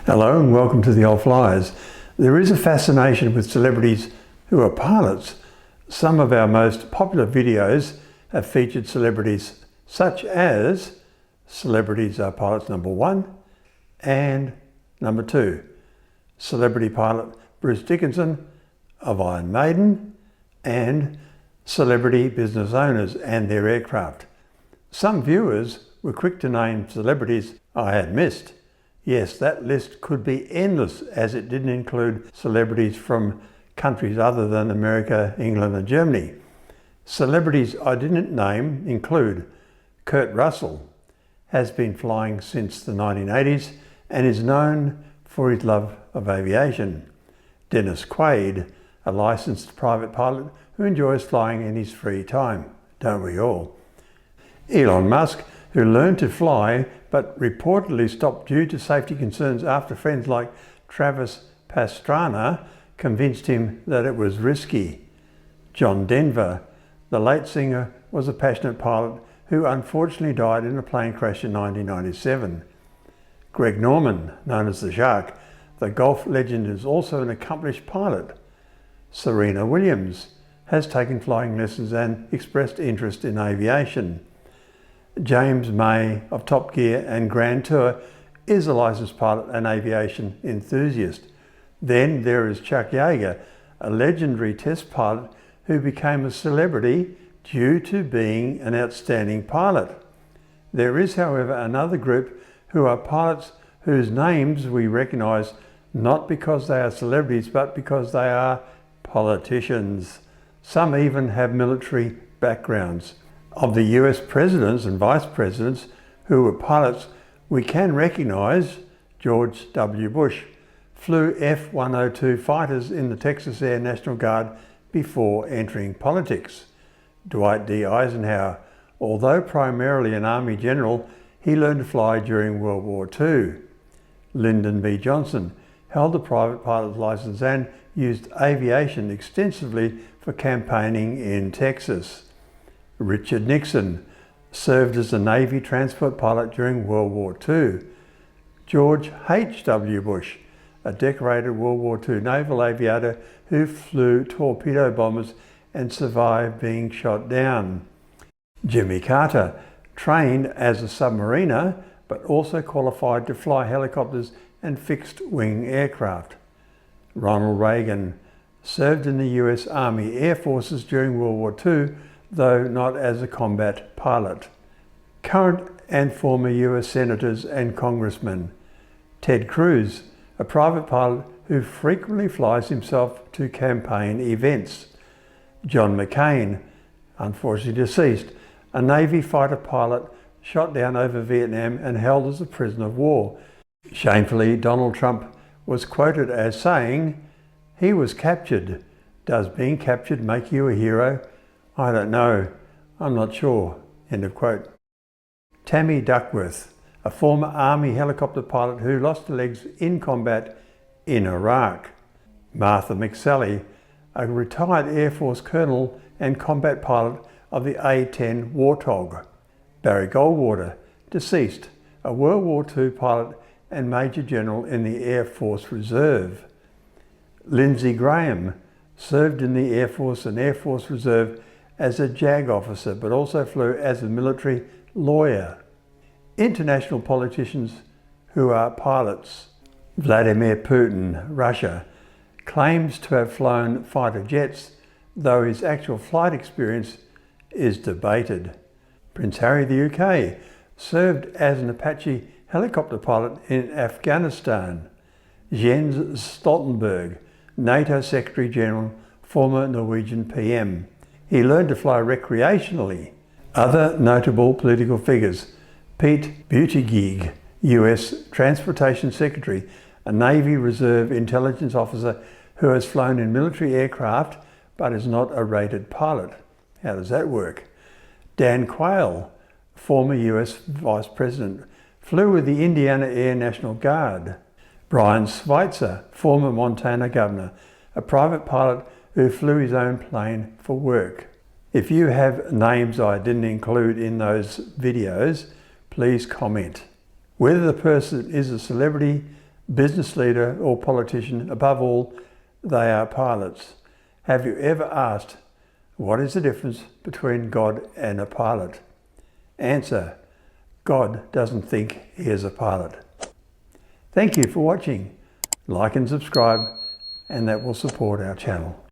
Hello and welcome to the old Fliers. There is a fascination with celebrities who are pilots. Some of our most popular videos have featured celebrities such as Celebrities Are Pilots number 1 and number 2. Celebrity pilot Bruce Dickinson of Iron Maiden and celebrity business owners and their aircraft. Some viewers were quick to name celebrities I had missed. Yes, that list could be endless, as it didn't include celebrities from countries other than America, England and Germany. Celebrities I didn't name include Kurt Russell, has been flying since the 1980s and is known for his love of aviation. Dennis Quaid, a licensed private pilot who enjoys flying in his free time, don't we all? Elon Musk, who learned to fly but reportedly stopped due to safety concerns after friends like Travis Pastrana convinced him that it was risky. John Denver, the late singer, was a passionate pilot who unfortunately died in a plane crash in 1997. Greg Norman, known as the Shark, the golf legend, is also an accomplished pilot. Serena Williams has taken flying lessons and expressed interest in aviation. James May of Top Gear and Grand Tour is a licensed pilot and aviation enthusiast. Then there is Chuck Yeager, a legendary test pilot who became a celebrity due to being an outstanding pilot. There is, however, another group who are pilots whose names we recognise not because they are celebrities but because they are politicians. Some even have military backgrounds. Of the US presidents and vice presidents who were pilots, we can recognise George W. Bush flew F-102 fighters in the Texas Air National Guard before entering politics. Dwight D. Eisenhower, although primarily an Army general, he learned to fly during World War II. Lyndon B. Johnson held a private pilot's license and used aviation extensively for campaigning in Texas. Richard Nixon served as a Navy transport pilot during World War II. George H.W. Bush, a decorated World War II naval aviator who flew torpedo bombers and survived being shot down. Jimmy Carter trained as a submariner but also qualified to fly helicopters and fixed-wing aircraft. Ronald Reagan served in the US Army Air Forces during World War II, though not as a combat pilot. Current and former US senators and congressmen. Ted Cruz, a private pilot who frequently flies himself to campaign events. John McCain, unfortunately deceased, a Navy fighter pilot shot down over Vietnam and held as a prisoner of war. Shamefully, Donald Trump was quoted as saying, "He was captured. Does being captured make you a hero? I don't know. I'm not sure." End of quote. Tammy Duckworth, a former Army helicopter pilot who lost her legs in combat in Iraq. Martha McSally, a retired Air Force colonel and combat pilot of the A-10 Warthog. Barry Goldwater, deceased, a World War II pilot and Major General in the Air Force Reserve. Lindsey Graham served in the Air Force and Air Force Reserve as a JAG officer, but also flew as a military lawyer. International politicians who are pilots. Vladimir Putin, Russia, claims to have flown fighter jets, though his actual flight experience is debated. Prince Harry of the UK served as an Apache helicopter pilot in Afghanistan. Jens Stoltenberg, NATO Secretary General, former Norwegian PM. He learned to fly recreationally. Other notable political figures. Pete Buttigieg, US Transportation Secretary, a Navy Reserve intelligence officer who has flown in military aircraft but is not a rated pilot. How does that work? Dan Quayle, former US Vice President, flew with the Indiana Air National Guard. Brian Schweitzer, former Montana Governor, a private pilot who flew his own plane for work. If you have names I didn't include in those videos, please comment. Whether the person is a celebrity, business leader or politician. Above all, they are pilots. Have you ever asked, what is the difference between God and a pilot? Answer, God doesn't think he is a pilot. Thank you for watching. Like and subscribe, and that will support our channel.